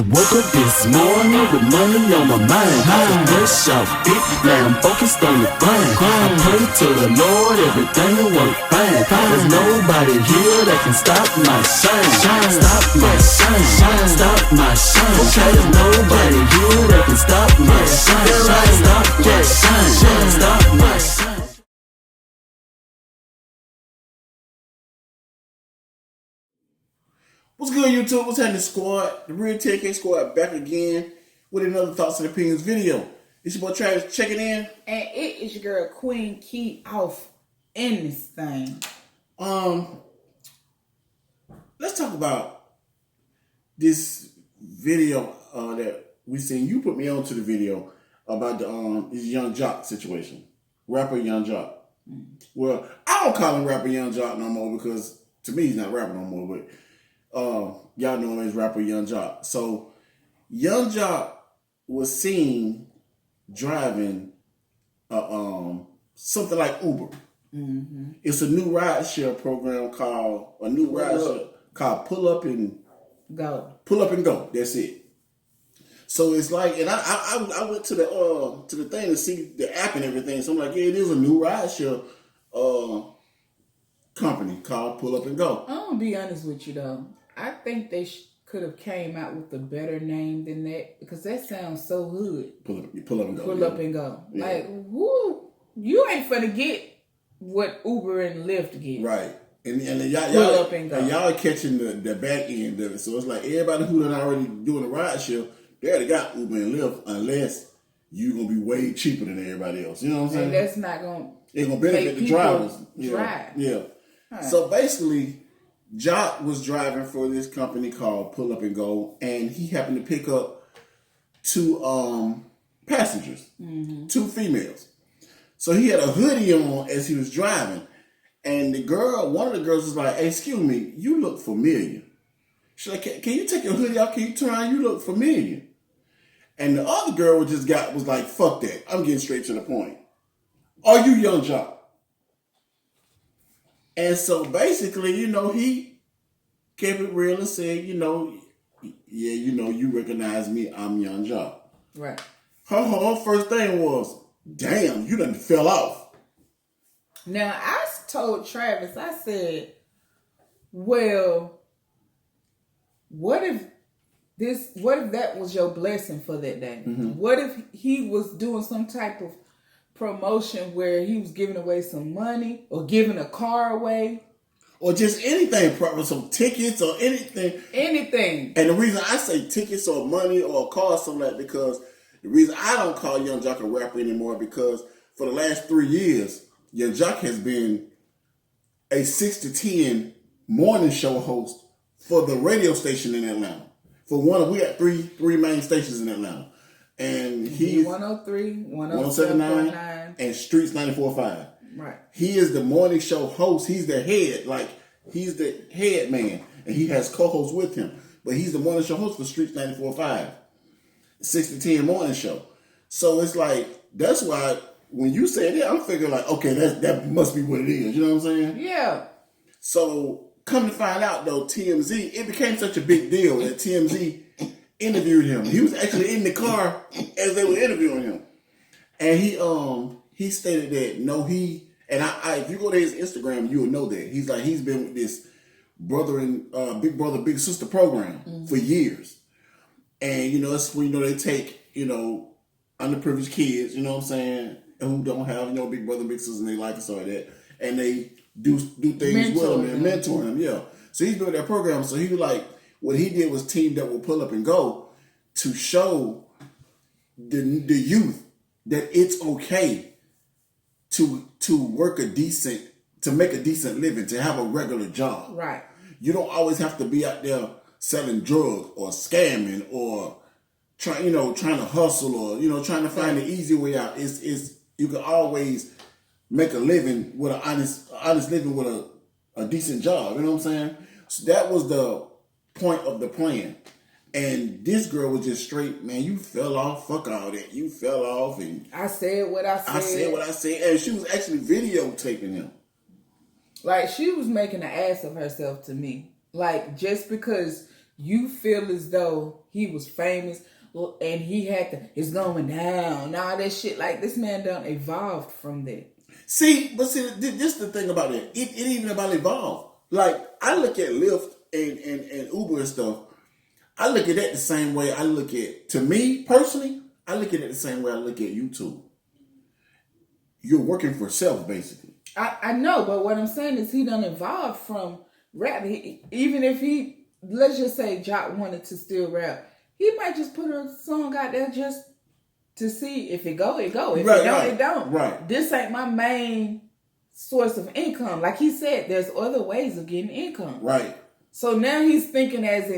Woke up this morning with money on my mind. Fresh off it, now I'm focused on the grind. I pray to the Lord, everything will work fine. There's nobody here that can stop my shine. Stop my shine, stop my shine. There's nobody here that can stop my shine. Stop my shine, stop my shine. What's good, YouTube? What's happening, squad? The real TNK squad back again with another Thoughts and Opinions video. It's your boy Travis checking in. And it is your girl Queen Key off in this thing. Let's talk about this video that we seen. You put me onto the video about the this Young Jock situation. Rapper Young Jock. Well, I don't call him rapper Young Jock no more because to me he's not rapper no more, but y'all know him as rapper Young Jock. So Young Jock was seen driving something like Uber. Mm-hmm. It's a new rideshare program called Pull Up and Go. Pull Up and Go. That's it. So it's like, and I went to the thing to see the app and everything. So I'm like, yeah, it is a new rideshare company called Pull Up and Go. I'm gonna be honest with you though. I think they could have came out with a better name than that because that sounds so hood. Pull up and go. Pull up and go. Yeah. Like, whoo, you ain't finna get what Uber and Lyft get. Right. And y'all pull up and go. And y'all are catching the back end of it. So it's like everybody who done already doing the ride share, they already got Uber and Lyft unless you gonna be way cheaper than everybody else. You know what I'm saying? And that's not gonna. It's gonna benefit the drivers. Drive. Yeah. Huh. So basically, Jock was driving for this company called Pull Up and Go, and he happened to pick up two passengers, two females. So he had a hoodie on as he was driving, and one of the girls was like, "Hey, excuse me, you look familiar." She's like, "Can you take your hoodie off? Can you turn around? You look familiar." And the other girl was like, "Fuck that! I'm getting straight to the point. Are you Young Jock?" And so basically, he kept it real and said, you recognize me, I'm Young Jock. Right. Her first thing was, damn, you done fell off. Now, I told Travis, I said, well, what if that was your blessing for that day? Mm-hmm. What if he was doing some type of promotion where he was giving away some money or giving a car away or just anything, probably some tickets or anything. And the reason I say tickets or money or a car or something like that, because the reason I don't call Young Jock a rapper anymore, because for the last 3 years, Young Jock has been a 6 to 10 morning show host for the radio station in Atlanta. We got three main stations in Atlanta. And he's 103, 107.9, and Streets 94.5. Right. He is the morning show host. He's the head, he's the head man, and he has co-hosts with him. But he's the morning show host for Streets 94.5, 6 to 10 morning show. So it's like, that's why when you say that, I'm figuring like, okay, that must be what it is. You know what I'm saying? Yeah. So come to find out though, TMZ, it became such a big deal that TMZ interviewed him. He was actually in the car as they were interviewing him, and he stated that if you go to his Instagram, you will know that he's been with this big brother big sister program for years, and it's when they take underprivileged kids, you know what I'm saying, who don't have big brother big sisters in their life and stuff like that, and they do things with them and mentor them. Yeah, so he's been with that program. So he was like, what he did was teamed up with Pull Up and Go to show the youth that it's okay to make a decent living, to have a regular job. Right. You don't always have to be out there selling drugs or scamming or trying to hustle or trying to find the easy way out. It's you can always make a living with an honest living with a decent job. You know what I'm saying? So that was the point of the plan. And this girl was just straight, man, you fell off, fuck all that. You fell off. And I said what I said. And she was actually videotaping him. Like, she was making an ass of herself to me. Like, just because you feel as though he was famous and he had to, it's going down, all that shit. Like, this man done evolved from that. See, this is the thing about it. It ain't even about evolve. Like, I look at Lyft and Uber and stuff. I look at that the same way I look at, to me personally, I look at it the same way I look at YouTube. You're working for self, basically. I know, but what I'm saying is he done evolved from rap. Even if he, let's just say Jock wanted to still rap, he might just put a song out there just to see if it go, it go. If it don't, it don't. Right. This ain't my main source of income. Like he said, there's other ways of getting income. Right. So now he's thinking as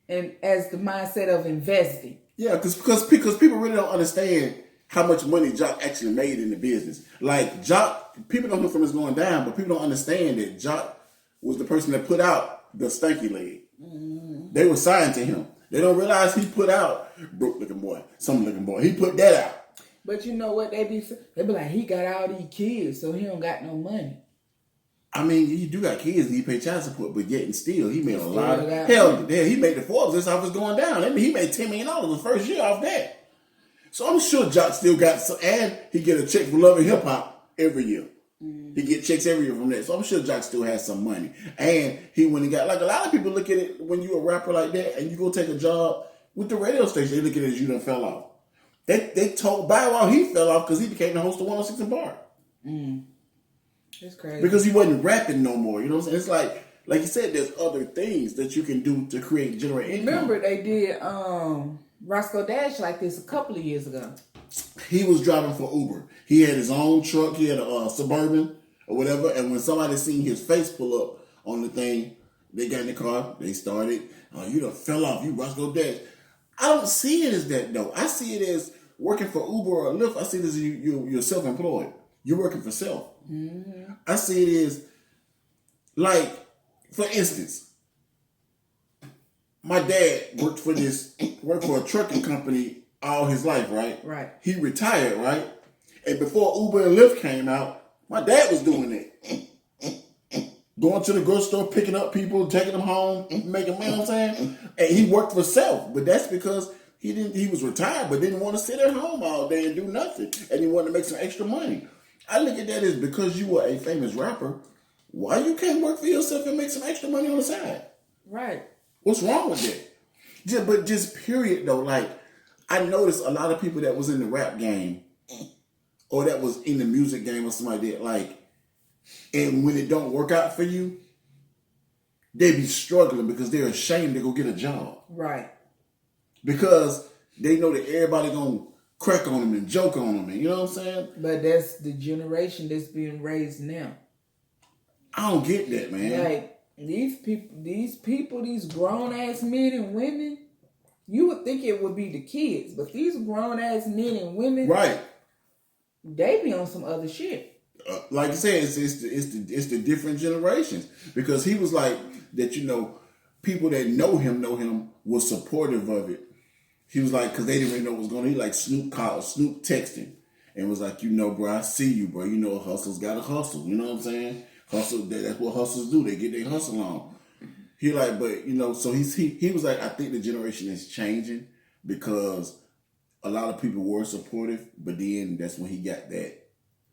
the mindset of investing. Yeah, because people really don't understand how much money Jock actually made in the business. Like, Jock, people don't know from his going down, but people don't understand that Jock was the person that put out the stanky leg. Mm-hmm. They were signed to him. They don't realize he put out broke looking boy, some looking boy. He put that out. But you know what they be like, he got all these kids, so he don't got no money. I mean, he do got kids and he paid child support, but yet and still, he made a lot of hell. Yeah, he made the Forbes list off his going down. I mean, he made $10 million the first year off that. So I'm sure Jock still got some, and he get a check for Love and Hip Hop every year. Mm. He get checks every year from that. So I'm sure Jock still has some money. And he went and got, like, a lot of people look at it when you're a rapper like that and you go take a job with the radio station, they look at it as you done fell off. They told Bow Wow he fell off because he became the host of 106 and Bar. Mm. That's crazy. Because he wasn't rapping no more. You know what I'm saying? It's like you said, there's other things that you can do to generate income. Remember they did Roscoe Dash like this a couple of years ago. He was driving for Uber. He had his own truck. He had a Suburban or whatever. And when somebody seen his face pull up on the thing, they got in the car. They started. You done fell off. You Roscoe Dash. I don't see it as that, though. I see it as working for Uber or Lyft. I see it as you're self-employed. You're working for self. Mm-hmm. I see it as, like, for instance, my dad worked for a trucking company all his life, right? Right. He retired, right? And before Uber and Lyft came out, my dad was doing it. Going to the grocery store, picking up people, taking them home, making, you know what I'm saying? And he worked for self, but that's because he was retired, but didn't want to sit at home all day and do nothing. And he wanted to make some extra money. I look at that as because you were a famous rapper, why you can't work for yourself and make some extra money on the side? Right. What's wrong with that? Just period though, like, I noticed a lot of people that was in the rap game or that was in the music game or something like that, like, and when it don't work out for you, they be struggling because they're ashamed to go get a job. Right. Because they know that everybody gonna crack on them and joke on them, and you know what I'm saying? But that's the generation that's being raised now. I don't get that, man. Like, these people, these grown-ass men and women, you would think it would be the kids, but these grown-ass men and women, right? They be on some other shit. Like I said, it's the different generations. Because he was like that, you know, people that know him was supportive of it. He was like, because they didn't really know what was going on. He like Snoop texting and was like, you know, bro, I see you, bro. You know, a hustle's got to hustle. You know what I'm saying? Hustle, that's what hustlers do. They get their hustle on. He like, but, you know, so he was like, I think the generation is changing because a lot of people were supportive, but then that's when he got that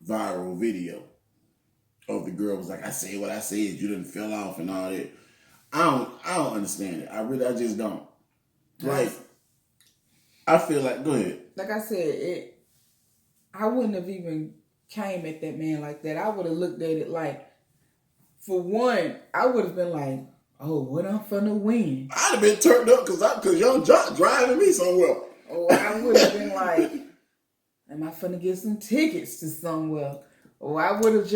viral video of the girl was like, I said what I said, you didn't fell off and all that. I don't understand it. I just don't. Like, I feel like, go ahead. Like I said, I wouldn't have even came at that man like that. I would have looked at it like, for one, I would have been like, oh, what I'm finna win. I'd have been turned up because Young Jock driving me somewhere. Or I would have been like, am I finna get some tickets to somewhere? Or I wouldn't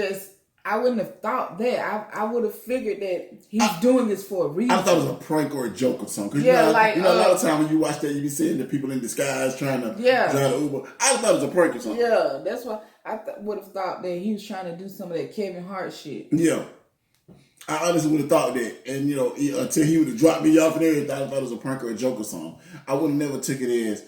have thought that. I would have figured that he's doing this for a reason. I thought it was a prank or a joke or something. Yeah, a lot of times when you watch that, you be seeing the people in disguise trying to drive the Uber. I thought it was a prank or something. Yeah, that's why I would have thought that he was trying to do some of that Kevin Hart shit. Yeah. I honestly would have thought that. And, you know, until he would have dropped me off and everything, I thought it was a prank or a joke or something. I would have never took it as,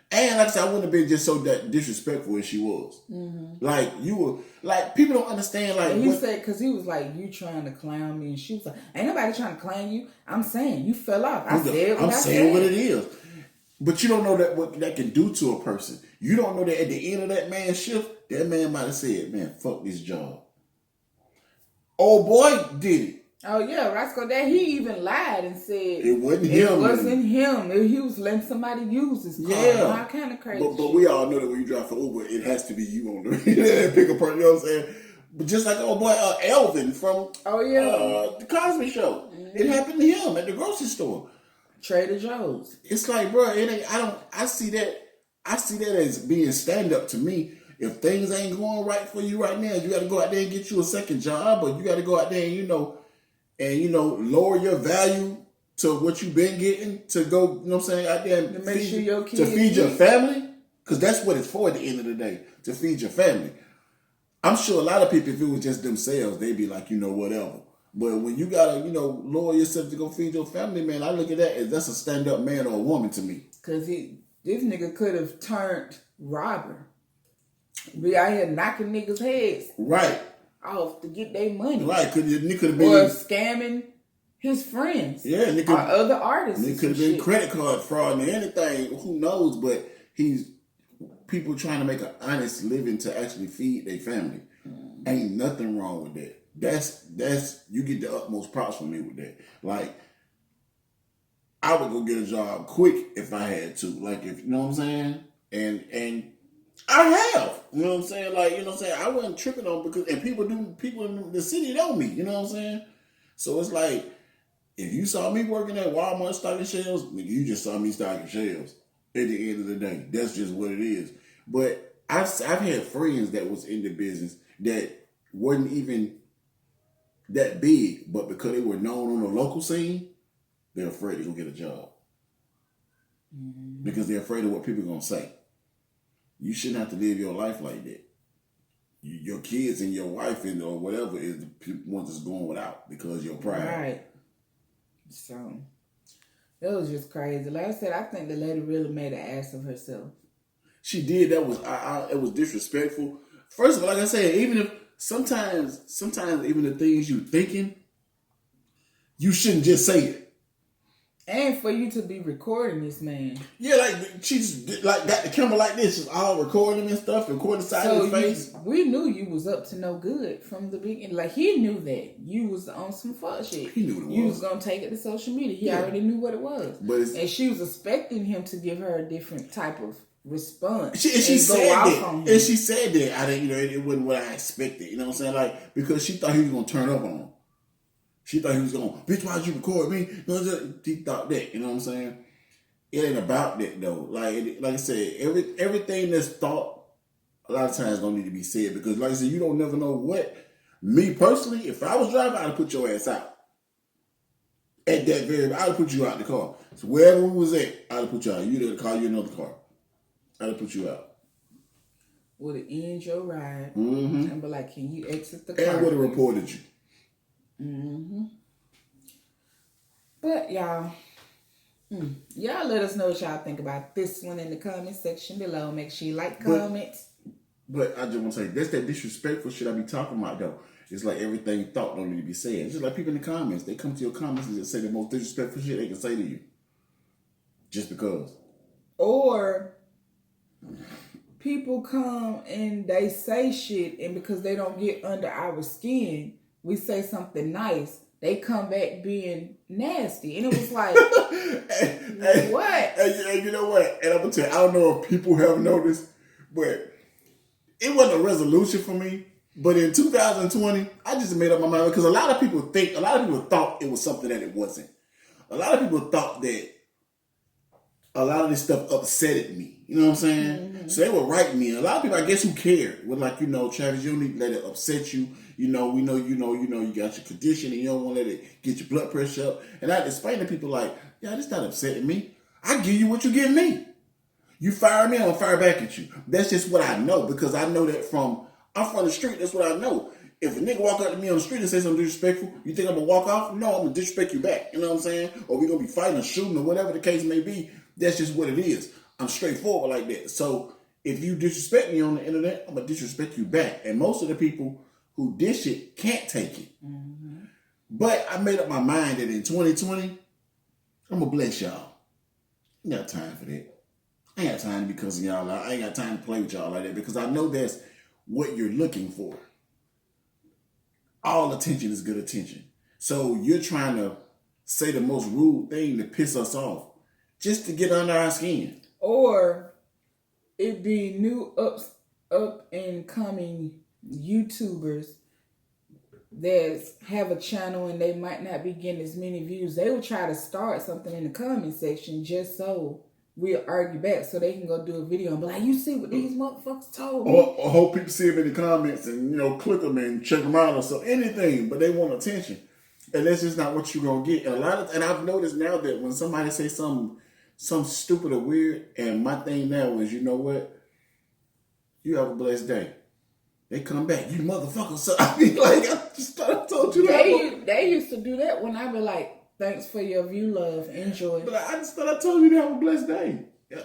And like I said, I wouldn't have been just so that disrespectful as she was. Mm-hmm. Like you were, like people don't understand. Like and he said, because he was like, "You trying to clown me?" And she was like, "Ain't nobody trying to clown you. I'm saying you fell off. I'm saying what it is." But you don't know that what that can do to a person. You don't know that at the end of that man's shift, that man might have said, "Man, fuck this job." Old boy did it. Oh yeah, Roscoe. That he even lied and said it wasn't him. It wasn't him. He was letting somebody use his car. Yeah, all kind of crazy. But we all know that when you drive for Uber, it has to be you on the pick a person. You know what I'm saying? But just like old boy Elvin from the Cosby Show, it happened to him at the grocery store. Trader Joe's. It's like, bro, it ain't. I see that as being stand up to me. If things ain't going right for you right now, you got to go out there and get you a second job, or you got to go out there and lower your value to what you've been getting to go. You know what I'm saying? Out there and to make sure your kids to feed your family, because that's what it's for at the end of the day, to feed your family. I'm sure a lot of people, if it was just themselves, they'd be like, whatever. But when you gotta, lower yourself to go feed your family, man, I look at that as that's a stand-up man or a woman to me. Because this nigga could have turned robber. Be out here knocking niggas' heads off to get their money. Right, could have been or scamming his friends. Yeah, or other artists. It could have been credit card fraud and anything. Who knows? But he's people trying to make an honest living to actually feed their family. Ain't nothing wrong with that. That's you get the utmost props from me with that. Like, I would go get a job quick if I had to. Like, if you know what I'm saying, and I have, you know what I'm saying. Like, you know what I'm saying. I wasn't tripping on because people in the city know me. You know what I'm saying. So it's like, if you saw me working at Walmart stocking shelves, you just saw me stocking shelves. At the end of the day, that's just what it is. But I've had friends that was in the business that wasn't even that big, but because they were known on the local scene, they're afraid to go get a job. Mm-hmm. Because they're afraid of what people are going to say. You shouldn't have to live your life like that. Your kids and your wife or whatever is the ones that's going without because of your pride. Right. So, that was just crazy. Like I said, I think the lady really made an ass of herself. She did. That was it was disrespectful. First of all, like I said, even if sometimes even the things you thinking, you shouldn't just say it. And for you to be recording this man. Yeah, like she just got the camera like this, just all recording him and stuff, recording the side of his face. We knew you was up to no good from the beginning. Like, he knew that you was on some fuck shit. He knew what it was. You was gonna take it to social media. He already knew what it was. And she was expecting him to give her a different type of response. She said that. I didn't, it wasn't what I expected. You know what I'm saying? Like, because she thought he was gonna turn up on him. She thought he was going, bitch, why'd you record me? He thought that, you know what I'm saying? It ain't about that, though. Like I said, everything that's thought, a lot of times don't need to be said. Because, like I said, you don't never know what. Me, personally, if I was driving, I'd have put your ass out. At that very, I'd have put you out the car. So wherever we was at, I'd have put you out. You'd have called you another car. I'd have put you out. Would have ended your ride. Mm-hmm. And be like, can you exit the car? And would have reported you. Mm-hmm. But y'all let us know what y'all think about this one in the comment section below. Make sure you like, comment. But I just want to say, that's that disrespectful shit I be talking about, though. It's like everything thought don't need to be said. It's just like people in the comments. They come to your comments and just say the most disrespectful shit they can say to you. Just because. Or people come and they say shit, and because they don't get under our skin, we say something nice, they come back being nasty. And it was like, what? And you know what? And I'm going to tell you, I don't know if people have noticed, but it wasn't a resolution for me. But in 2020, I just made up my mind because a lot of people thought it was something that it wasn't. A lot of people thought that a lot of this stuff upsetted me. You know what I'm saying? Mm-hmm. So they would write me. And a lot of people, I guess, who cared, were like, Travis, you don't need to let it upset you. We know you got your condition and you don't want to let it get your blood pressure up. And I explain to people like, this not upsetting me. I give you what you give me. You fire me, I'm gonna fire back at you. That's just what I know because I know that I'm from the street. That's what I know. If a nigga walk up to me on the street and say something disrespectful, you think I'm gonna walk off? No, I'm gonna disrespect you back. You know what I'm saying? Or we're gonna be fighting or shooting or whatever the case may be. That's just what it is. I'm straightforward like that. So if you disrespect me on the internet, I'm gonna disrespect you back. And most of the people who dish it can't take it. Mm-hmm. But I made up my mind that in 2020, I'm gonna bless y'all. I ain't got time for that. I ain't got time to be cussing y'all out. I ain't got time to play with y'all like that because I know that's what you're looking for. All attention is good attention. So you're trying to say the most rude thing to piss us off just to get under our skin. Or it be new up and coming YouTubers that have a channel and they might not be getting as many views. They will try to start something in the comment section just so we'll argue back so they can go do a video and be like, you see what these motherfuckers told me? Or hope people see them in the comments and, click them and check them out or so. Anything, but they want attention. And that's just not what you're going to get. And I've noticed now that when somebody say something stupid or weird, and my thing now is, you know what? You have a blessed day. They come back, you motherfucker. So I mean, like, I just thought I told you that. They used to do that when I be like, thanks for your view, love, enjoy. But I just thought I told you to have a blessed day. Yeah.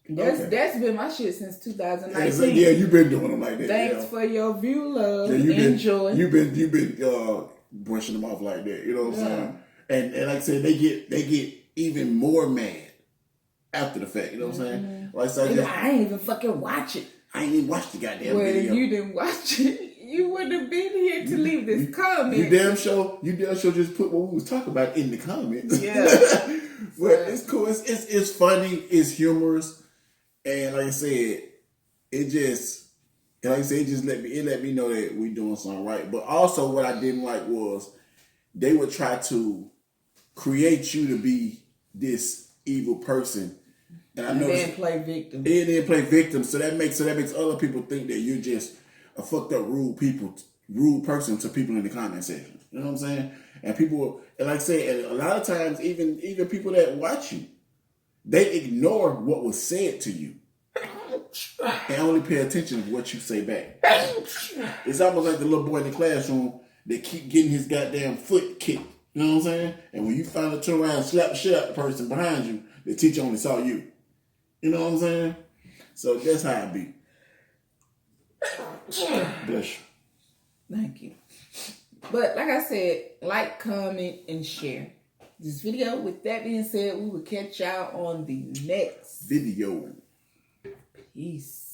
That's been my shit since 2019. Yeah, you've been doing them like that. Thanks for your view, love, enjoy. You've been brushing them off like that. You know what I'm saying? And like I said, they get even more mad after the fact. You know what I'm saying? Like I ain't even fucking watch it. I ain't even watched the goddamn video. Well, if you didn't watch it, you wouldn't have been here to leave this comment. You damn sure just put what we was talking about in the comments. Yeah. But it's cool. It's funny. It's humorous. And like I said, it just let me know that we doing something right. But also what I didn't like was they would try to create you to be this evil person. And then play victim. And then play victim. So that makes other people think that you're just a fucked up rude person to people in the comment section. You know what I'm saying? And people, and like I say, a lot of times even people that watch you, they ignore what was said to you and only pay attention to what you say back. It's almost like the little boy in the classroom that keep getting his goddamn foot kicked. You know what I'm saying? And when you finally turn around and slap the shit out the person behind you, the teacher only saw you. You know what I'm saying? So that's how I be. Bless you. Thank you. But like I said, like, comment, and share this video. With that being said, we will catch y'all on the next video. Peace.